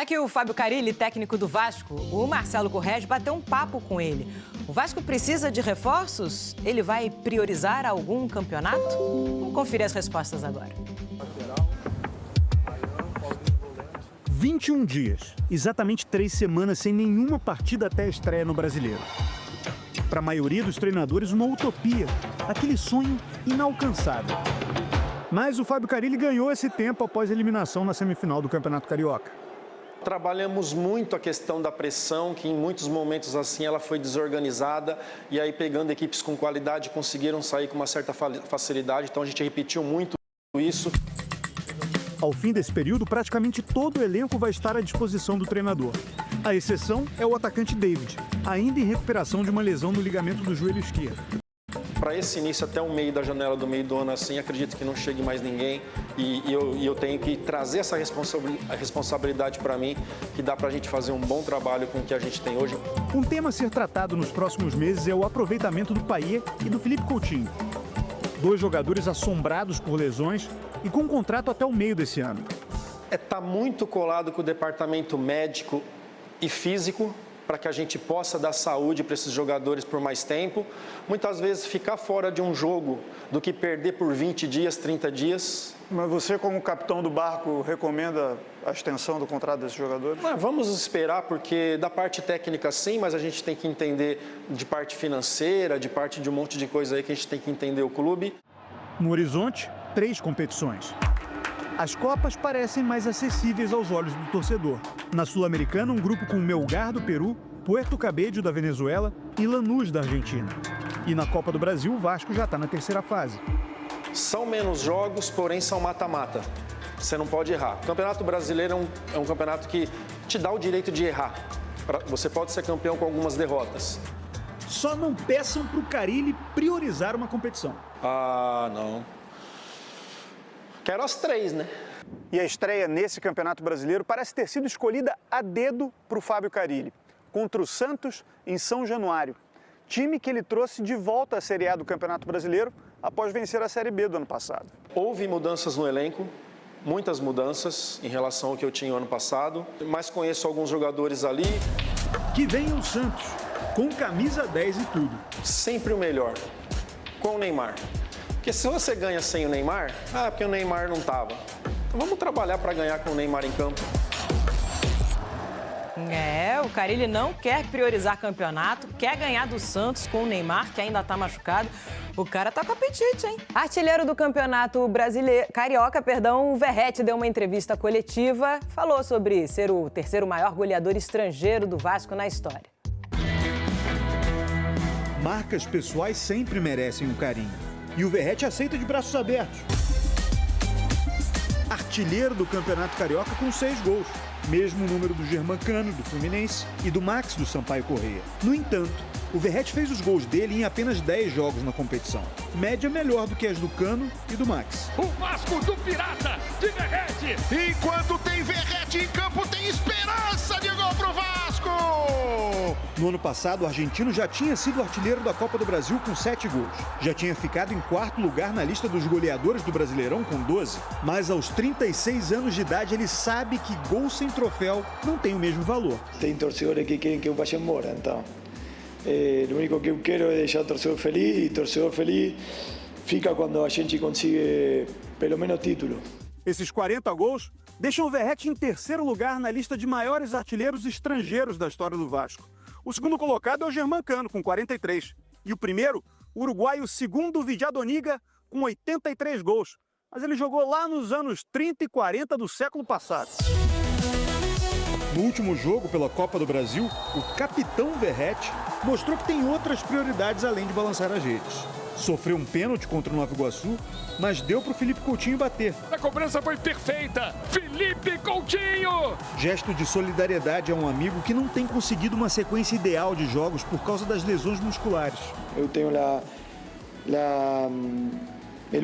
Aqui o Fábio Carille, técnico do Vasco. O Marcelo Corrêa bateu um papo com ele. O Vasco precisa de reforços? Ele vai priorizar algum campeonato? Vamos conferir as respostas agora. 21 dias, exatamente 3 semanas sem nenhuma partida até a estreia no Brasileiro. Para a maioria dos treinadores, uma utopia, aquele sonho inalcançável. Mas o Fábio Carille ganhou esse tempo após a eliminação na semifinal do Campeonato Carioca. Trabalhamos muito a questão da pressão, que em muitos momentos assim ela foi desorganizada e aí pegando equipes com qualidade conseguiram sair com uma certa facilidade, então a gente repetiu muito isso. Ao fim desse período, praticamente todo o elenco vai estar à disposição do treinador. A exceção é o atacante David, ainda em recuperação de uma lesão no ligamento do joelho esquerdo. Para esse início até o meio da janela do meio do ano, assim, acredito que não chegue mais ninguém e eu tenho que trazer essa responsabilidade para mim, que dá para a gente fazer um bom trabalho com o que a gente tem hoje. Um tema a ser tratado nos próximos meses é o aproveitamento do Payet e do Felipe Coutinho. 2 jogadores assombrados por lesões e com contrato até o meio desse ano. Está muito colado com o departamento médico e físico, para que a gente possa dar saúde para esses jogadores por mais tempo. Muitas vezes ficar fora de um jogo do que perder por 20 dias, 30 dias. Mas você, como capitão do barco, recomenda a extensão do contrato desses jogadores? Vamos esperar, porque da parte técnica sim, mas a gente tem que entender de parte financeira, de parte de um monte de coisa aí que a gente tem que entender o clube. No horizonte, 3 competições. As Copas parecem mais acessíveis aos olhos do torcedor. Na Sul-Americana, um grupo com Melgar do Peru, Puerto Cabello da Venezuela e Lanús da Argentina. E na Copa do Brasil, o Vasco já está na 3ª fase. São menos jogos, porém são mata-mata. Você não pode errar. O Campeonato Brasileiro é um campeonato que te dá o direito de errar. Você pode ser campeão com algumas derrotas. Só não peçam para o Carille priorizar uma competição. Ah, não. Quero as 3, né? E a estreia nesse Campeonato Brasileiro parece ter sido escolhida a dedo para o Fábio Carille, contra o Santos em São Januário. Time que ele trouxe de volta à Série A do Campeonato Brasileiro após vencer a Série B do ano passado. Houve mudanças no elenco, muitas mudanças em relação ao que eu tinha no ano passado, mas conheço alguns jogadores ali. Que venha o Santos, com camisa 10 e tudo. Sempre o melhor, com o Neymar. Porque se você ganha sem o Neymar, porque o Neymar não estava. Então vamos trabalhar para ganhar com o Neymar em campo. O Carille não quer priorizar campeonato, quer ganhar do Santos com o Neymar, que ainda está machucado. O cara tá com apetite, hein? Artilheiro do Campeonato Brasileiro, Carioca, o Verratti deu uma entrevista coletiva, falou sobre ser o 3º maior goleador estrangeiro do Vasco na história. Marcas pessoais sempre merecem um carinho. E o Verratti aceita de braços abertos. Artilheiro do Campeonato Carioca com 6 gols. Mesmo número do Germancano, do Fluminense, e do Max, do Sampaio Corrêa. No entanto, o Verratti fez os gols dele em apenas 10 jogos na competição. Média melhor do que as do Cano e do Max. O Vasco do Pirata, de Verratti. Enquanto tem Verratti em campo, tem esperança de gol pro Vasco! No ano passado, o argentino já tinha sido artilheiro da Copa do Brasil com 7 gols. Já tinha ficado em 4º lugar na lista dos goleadores do Brasileirão com 12. Mas aos 36 anos de idade, ele sabe que gol sem troféu não tem o mesmo valor. Tem torcedores que querem que eu vá embora, então... o único que eu quero é deixar o torcedor feliz, e o torcedor feliz fica quando a gente consigue, pelo menos, título. Esses 40 gols deixam o Verratti em 3º lugar na lista de maiores artilheiros estrangeiros da história do Vasco. O segundo colocado é o Germancano, com 43. E o primeiro, o uruguaio Segundo Villadoniga, com 83 gols. Mas ele jogou lá nos anos 30 e 40 do século passado. No último jogo pela Copa do Brasil, o capitão Verratti mostrou que tem outras prioridades além de balançar as redes. Sofreu um pênalti contra o Nova Iguaçu, mas deu para o Felipe Coutinho bater. A cobrança foi perfeita! Felipe Coutinho! Gesto de solidariedade a um amigo que não tem conseguido uma sequência ideal de jogos por causa das lesões musculares. Eu tenho o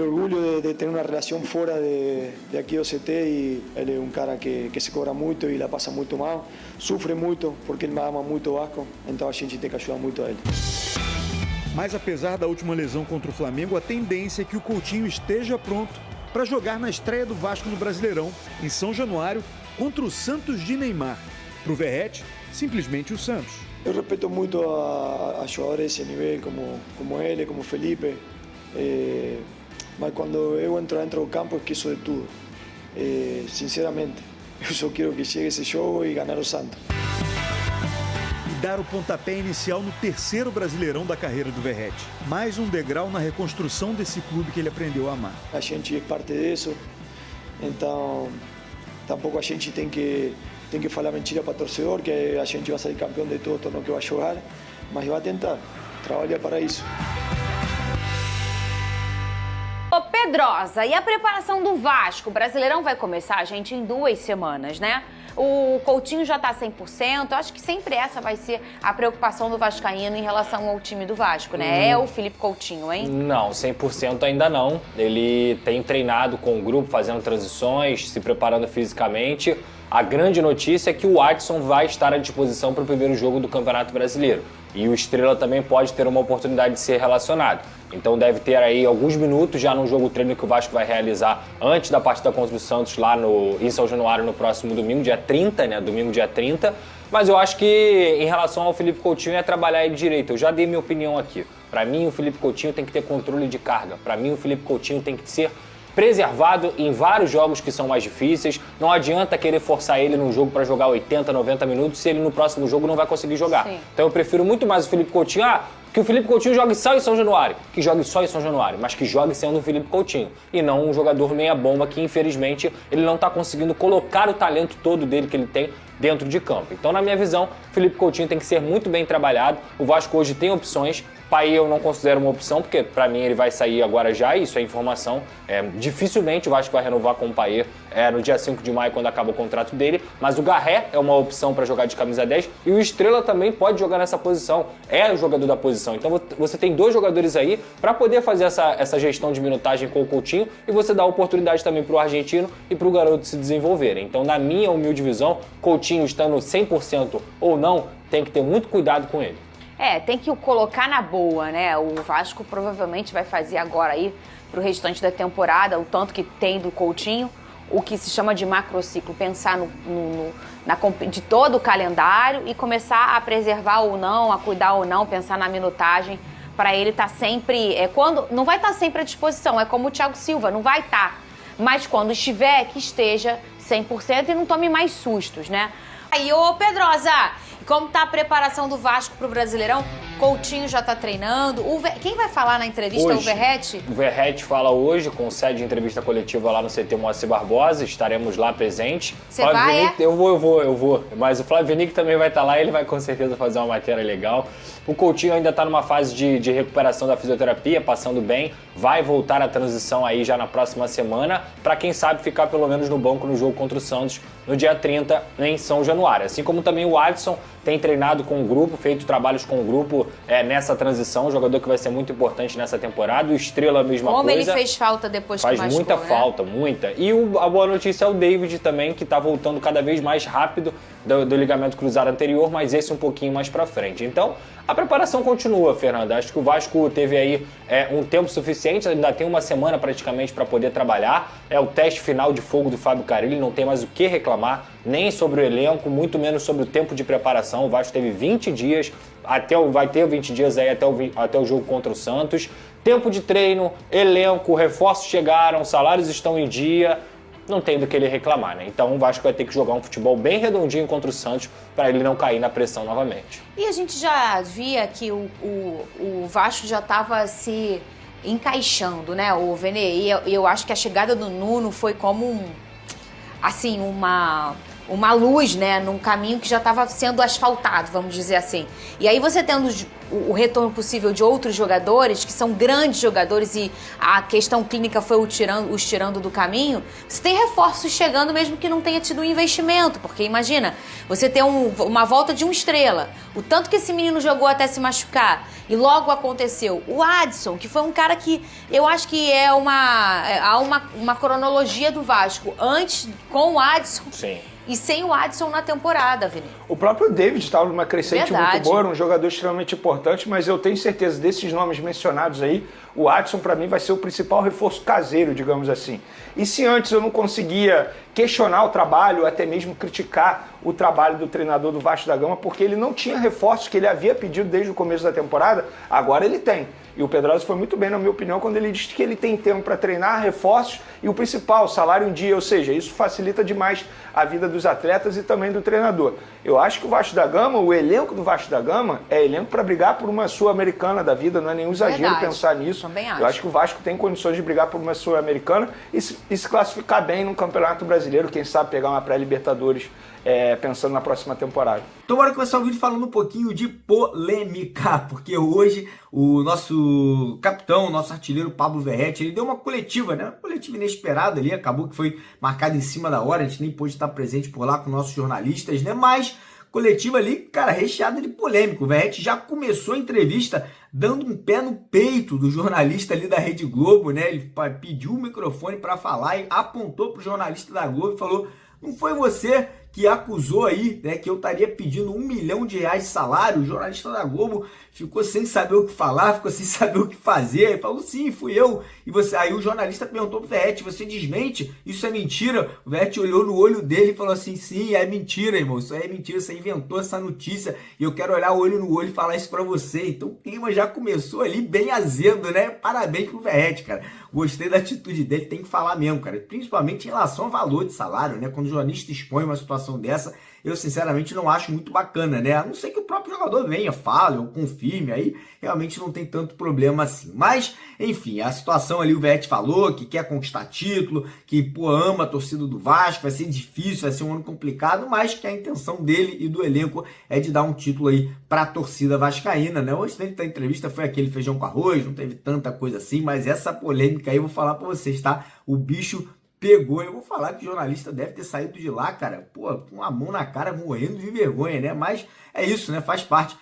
orgulho de ter uma relação fora de aqui do CT, e ele é um cara que se cobra muito e la passa muito mal, sofre muito porque ele ama muito o Vasco, então a gente tem que ajudar muito a ele. Mas apesar da última lesão contra o Flamengo, a tendência é que o Coutinho esteja pronto para jogar na estreia do Vasco no Brasileirão, em São Januário, contra o Santos de Neymar. Para o Verratti, simplesmente o Santos. Eu respeito muito a jogadores desse nível, como ele, como Felipe. Mas quando eu entro dentro do campo, esqueço de tudo. Sinceramente, eu só quero que chegue esse jogo e ganhar o Santos. E dar o pontapé inicial no terceiro Brasileirão da carreira do Verratti. Mais um degrau na reconstrução desse clube que ele aprendeu a amar. A gente é parte disso, então tampouco a gente tem que falar mentira para o torcedor, que a gente vai sair campeão de todo o torneio que vai jogar, mas vai tentar, trabalhar para isso. Ô Pedrosa, e a preparação do Vasco? O Brasileirão vai começar, gente, em 2 semanas, né? O Coutinho já tá 100%, eu acho que sempre essa vai ser a preocupação do vascaíno em relação ao time do Vasco, né? É o Felipe Coutinho, hein? Não, 100% ainda não. Ele tem treinado com o grupo, fazendo transições, se preparando fisicamente. A grande notícia é que o Adson vai estar à disposição para o primeiro jogo do Campeonato Brasileiro. E o Estrela também pode ter uma oportunidade de ser relacionado. Então deve ter aí alguns minutos já no jogo treino que o Vasco vai realizar antes da partida contra o Santos lá em São Januário no próximo domingo, dia 30, né? Domingo, dia 30. Mas eu acho que em relação ao Felipe Coutinho é trabalhar ele direito. Eu já dei minha opinião aqui. Para mim, o Felipe Coutinho tem que ter controle de carga. Para mim, o Felipe Coutinho tem que ser preservado em vários jogos que são mais difíceis. Não adianta querer forçar ele num jogo para jogar 80, 90 minutos se ele no próximo jogo não vai conseguir jogar. Sim. Então eu prefiro muito mais o Felipe Coutinho, que o Felipe Coutinho jogue só em São Januário, que jogue só em São Januário, mas que jogue sendo o Felipe Coutinho, e não um jogador meia bomba que infelizmente ele não está conseguindo colocar o talento todo dele que ele tem dentro de campo. Então, na minha visão, o Felipe Coutinho tem que ser muito bem trabalhado. O Vasco hoje tem opções. Paê eu não considero uma opção, porque para mim ele vai sair agora já, isso é informação. Dificilmente o Vasco vai renovar com o Paê no dia 5 de maio, quando acaba o contrato dele. Mas o Garré é uma opção para jogar de camisa 10 e o Estrela também pode jogar nessa posição, é o jogador da posição. Então você tem 2 jogadores aí para poder fazer essa gestão de minutagem com o Coutinho e você dá oportunidade também para o argentino e para o garoto se desenvolverem. Então, na minha humilde visão, Coutinho estando 100% ou não, tem que ter muito cuidado com ele. Tem que colocar na boa, né? O Vasco provavelmente vai fazer agora aí pro restante da temporada, o tanto que tem do Coutinho, o que se chama de macrociclo, pensar de todo o calendário e começar a preservar ou não, a cuidar ou não, pensar na minutagem, para ele estar sempre, quando não vai estar sempre à disposição, é como o Thiago Silva, não vai estar, mas quando estiver, que esteja 100% e não tome mais sustos, né? Aí, ô Pedrosa, como tá a preparação do Vasco pro Brasileirão? Coutinho já tá treinando. Quem vai falar na entrevista? Hoje, o Verratti? O Verratti fala hoje, com sede de entrevista coletiva lá no CT Moacir Barbosa. Estaremos lá presentes. Você vai, Vinic, eu vou. Mas o Flávio Vinic também vai estar lá, ele vai com certeza fazer uma matéria legal. O Coutinho ainda tá numa fase de recuperação da fisioterapia, passando bem. Vai voltar à transição aí já na próxima semana, para quem sabe ficar pelo menos no banco no jogo contra o Santos no dia 30 em São Januário. Assim como também o Adson tem treinado com o grupo, feito trabalhos com o grupo nessa transição, um jogador que vai ser muito importante nessa temporada. O Estrela, a mesma coisa. Como ele fez falta depois que machucou, faz muita falta, muita. E a boa notícia é o David também, que tá voltando cada vez mais rápido do ligamento cruzado anterior, mas esse um pouquinho mais pra frente. Então, a preparação continua, Fernanda. Acho que o Vasco teve aí um tempo suficiente, ainda tem uma semana praticamente para poder trabalhar. É o teste final de fogo do Fábio Carille, não tem mais o que reclamar, nem sobre o elenco, muito menos sobre o tempo de preparação. O Vasco teve 20 dias, vai ter 20 dias aí até o jogo contra o Santos. Tempo de treino, elenco, reforços chegaram, salários estão em dia. Não tem do que ele reclamar, né? Então o Vasco vai ter que jogar um futebol bem redondinho contra o Santos para ele não cair na pressão novamente. E a gente já via que o Vasco já estava se encaixando, né, o Vene? E eu acho que a chegada do Nuno foi como uma luz, né, num caminho que já estava sendo asfaltado, vamos dizer assim. E aí você tendo o retorno possível de outros jogadores, que são grandes jogadores, e a questão clínica foi os tirando do caminho, você tem reforços chegando mesmo que não tenha tido um investimento, porque imagina, você tem uma volta de um Estrela, o tanto que esse menino jogou até se machucar, e logo aconteceu. O Adson, que foi um cara que eu acho que há uma cronologia do Vasco, antes com o Adson. Sim. E sem o Adson na temporada, Vini. O próprio David estava numa crescente muito boa, era um jogador extremamente importante. importantes, mas eu tenho certeza desses nomes mencionados aí, o Adson para mim vai ser o principal reforço caseiro, digamos assim. E se antes eu não conseguia questionar o trabalho, até mesmo criticar o trabalho do treinador do Vasco da Gama, porque ele não tinha reforços que ele havia pedido desde o começo da temporada, agora ele tem. E o Pedrosa foi muito bem, na minha opinião, quando ele disse que ele tem tempo para treinar, reforços e o principal, salário em dia. Ou seja, isso facilita demais a vida dos atletas e também do treinador. Eu acho que o Vasco da Gama, o elenco do Vasco da Gama, é elenco para brigar por uma Sul-Americana da vida, não é nenhum exagero pensar nisso. Eu acho que o Vasco tem condições de brigar por uma Sul-Americana e se classificar bem no Campeonato Brasileiro, quem sabe pegar uma pré-Libertadores pensando na próxima temporada. Então bora começar o vídeo falando um pouquinho de polêmica, porque hoje o nosso capitão, o nosso artilheiro Pablo Verratti, ele deu uma coletiva, né? Uma coletiva inesperada ali, acabou que foi marcada em cima da hora, a gente nem pôde estar presente por lá com nossos jornalistas, né? Mas coletiva ali, cara, recheada de polêmica. O Verratti já começou a entrevista dando um pé no peito do jornalista ali da Rede Globo, né? Ele pediu o microfone para falar e apontou pro jornalista da Globo e falou: não foi você que acusou aí, né, que eu estaria pedindo R$1 milhão de salário? O jornalista da Globo ficou sem saber o que falar, ficou sem saber o que fazer. Ele falou: sim, fui eu. E você, aí o jornalista perguntou pro Verratti: você desmente? Isso é mentira? O Verratti olhou no olho dele e falou assim: sim, é mentira, irmão. Isso aí é mentira, você inventou essa notícia e eu quero olhar olho no olho e falar isso pra você. Então o clima já começou ali bem azedo, né? Parabéns pro Verratti, cara. Gostei da atitude dele, tem que falar mesmo, cara. Principalmente em relação ao valor de salário, né? Quando o jornalista expõe uma situação dessa, eu sinceramente não acho muito bacana, né? A não ser que o próprio jogador venha, fale ou confirme, aí realmente não tem tanto problema assim. Mas, enfim, a situação ali, o Verratti falou que quer conquistar título, que, pô, ama a torcida do Vasco, vai ser difícil, vai ser um ano complicado, mas que a intenção dele e do elenco é de dar um título aí pra torcida vascaína, né? O restante da entrevista foi aquele feijão com arroz, não teve tanta coisa assim, mas essa polêmica aí eu vou falar pra vocês, tá? O bicho pegou. Eu vou falar que o jornalista deve ter saído de lá, cara, pô, com a mão na cara, morrendo de vergonha, né? Mas é isso, né? Faz parte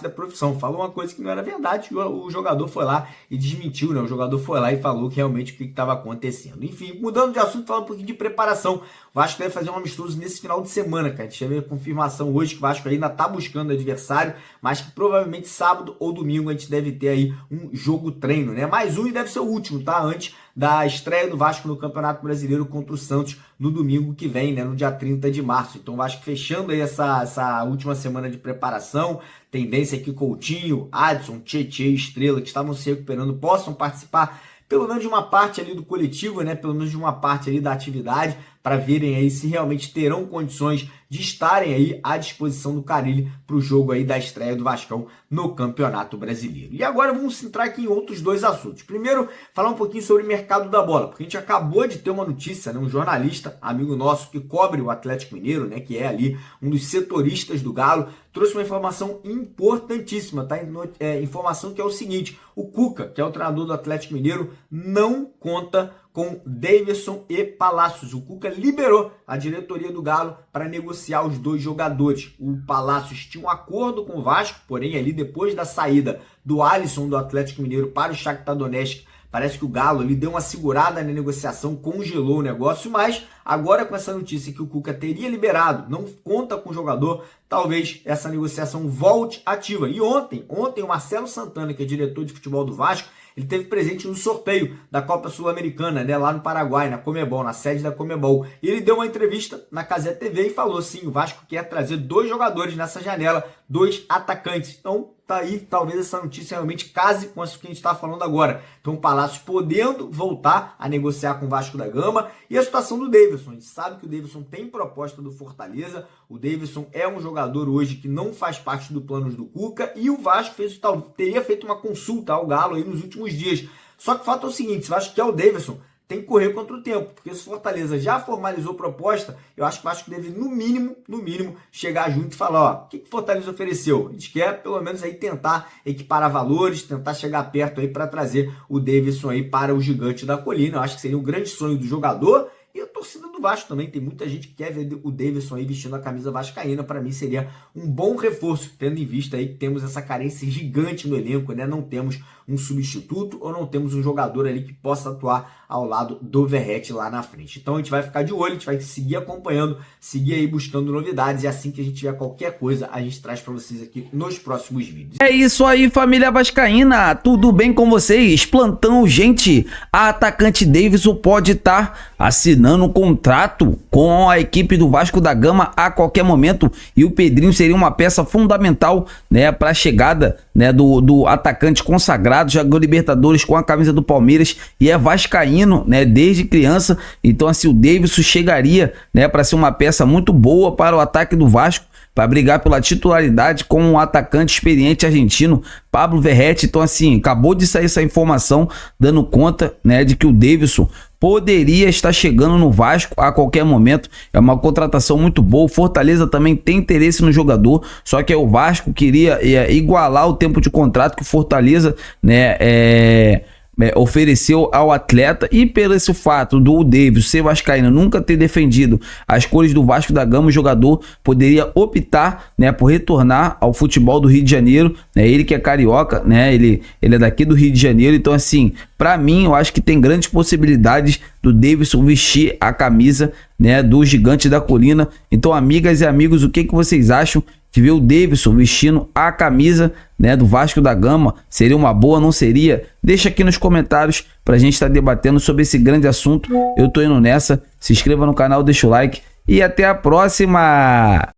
da profissão. Falou uma coisa que não era verdade, o jogador foi lá e desmentiu, né? O jogador foi lá e falou que realmente o que estava acontecendo. Enfim, mudando de assunto, falando um pouquinho de preparação. O Vasco deve fazer um amistoso nesse final de semana, cara. A gente teve a confirmação hoje que o Vasco ainda tá buscando adversário, mas que provavelmente sábado ou domingo a gente deve ter aí um jogo treino, né? Mais um e deve ser o último, tá? Antes da estreia do Vasco no Campeonato Brasileiro contra o Santos no domingo que vem, né? No dia 30 de março. Então o Vasco fechando aí essa última semana de preparação. Tendência é que Coutinho, Adson, Tietê, Estrela, que estavam se recuperando, possam participar pelo menos de uma parte ali do coletivo, né? Pelo menos de uma parte ali da atividade, para verem aí se realmente terão condições de estarem aí à disposição do Carille para o jogo aí da estreia do Vascão no Campeonato Brasileiro. E agora vamos entrar aqui em outros dois assuntos. Primeiro, falar um pouquinho sobre o mercado da bola, porque a gente acabou de ter uma notícia, né? Um jornalista, amigo nosso, que cobre o Atlético Mineiro, né? Que é ali um dos setoristas do Galo, trouxe uma informação importantíssima, tá? Informação que é o seguinte: o Cuca, que é o treinador do Atlético Mineiro, não conta com Daverson e Palácios. O Cuca liberou a diretoria do Galo para negociar os dois jogadores. O Palácios tinha um acordo com o Vasco, porém ali depois da saída do Alisson do Atlético Mineiro para o Shakhtar Donetsk, parece que o Galo ali deu uma segurada na negociação, congelou o negócio, mas agora com essa notícia que o Cuca teria liberado, não conta com o jogador, talvez essa negociação volte ativa. E ontem o Marcelo Santana, que é diretor de futebol do Vasco, ele teve presente no sorteio da Copa Sul-Americana, né, lá no Paraguai, na Conmebol, na sede da Conmebol. E ele deu uma entrevista na Cazé TV e falou assim: o Vasco quer trazer 2 jogadores nessa janela, 2 atacantes. Então tá aí, talvez essa notícia realmente case com isso que a gente está falando agora. Então o Palácio podendo voltar a negociar com o Vasco da Gama. E a situação do Daverson, a gente sabe que o Daverson tem proposta do Fortaleza. O Daverson é um jogador hoje que não faz parte do planos do Cuca, e o Vasco teria feito uma consulta ao Galo aí nos últimos dias. Só que o fato é o seguinte: se o Vasco quer o Daverson, tem que correr contra o tempo, porque se o Fortaleza já formalizou proposta, eu acho que o Vasco deve, no mínimo, chegar junto e falar: ó, o que o Fortaleza ofereceu? A gente quer, pelo menos, aí tentar equiparar valores, tentar chegar perto aí para trazer o Daverson aí para o Gigante da Colina. Eu acho que seria um grande sonho do jogador. E a torcida do Vasco também, tem muita gente que quer ver o Daverson aí vestindo a camisa vascaína. Para mim seria um bom reforço, tendo em vista aí que temos essa carência gigante no elenco, né? Não temos um substituto ou não temos um jogador ali que possa atuar ao lado do Verratti lá na frente. Então a gente vai ficar de olho, a gente vai seguir acompanhando, seguir aí buscando novidades, e assim que a gente tiver qualquer coisa, a gente traz para vocês aqui nos próximos vídeos. É isso aí, família vascaína, tudo bem com vocês? Plantão, gente, a atacante Davidson pode estar assinando um contrato com a equipe do Vasco da Gama a qualquer momento, e o Pedrinho seria uma peça fundamental, né, para a chegada, né, do atacante consagrado, jogou Libertadores com a camisa do Palmeiras e é vascaíno, né, desde criança. Então assim, o Davidson chegaria, né, para ser uma peça muito boa para o ataque do Vasco, para brigar pela titularidade com um atacante experiente argentino, Pablo Verratti. Então assim, acabou de sair essa informação dando conta, né, de que o Davidson poderia estar chegando no Vasco a qualquer momento. É uma contratação muito boa. O Fortaleza também tem interesse no jogador, só que o Vasco queria igualar o tempo de contrato que o Fortaleza, né, ofereceu ao atleta, e pelo esse fato do Davidson ser vascaíno, nunca ter defendido as cores do Vasco da Gama, o jogador poderia optar, né, por retornar ao futebol do Rio de Janeiro, né, ele que é carioca, né, ele é daqui do Rio de Janeiro. Então assim, para mim, eu acho que tem grandes possibilidades do Davidson vestir a camisa, né, do Gigante da Colina. Então, amigas e amigos, o que vocês acham de ver o Davidson vestindo a camisa, né, do Vasco da Gama? Seria uma boa, não seria? Deixa aqui nos comentários pra gente estar debatendo sobre esse grande assunto. Eu tô indo nessa. Se inscreva no canal, deixa o like e até a próxima!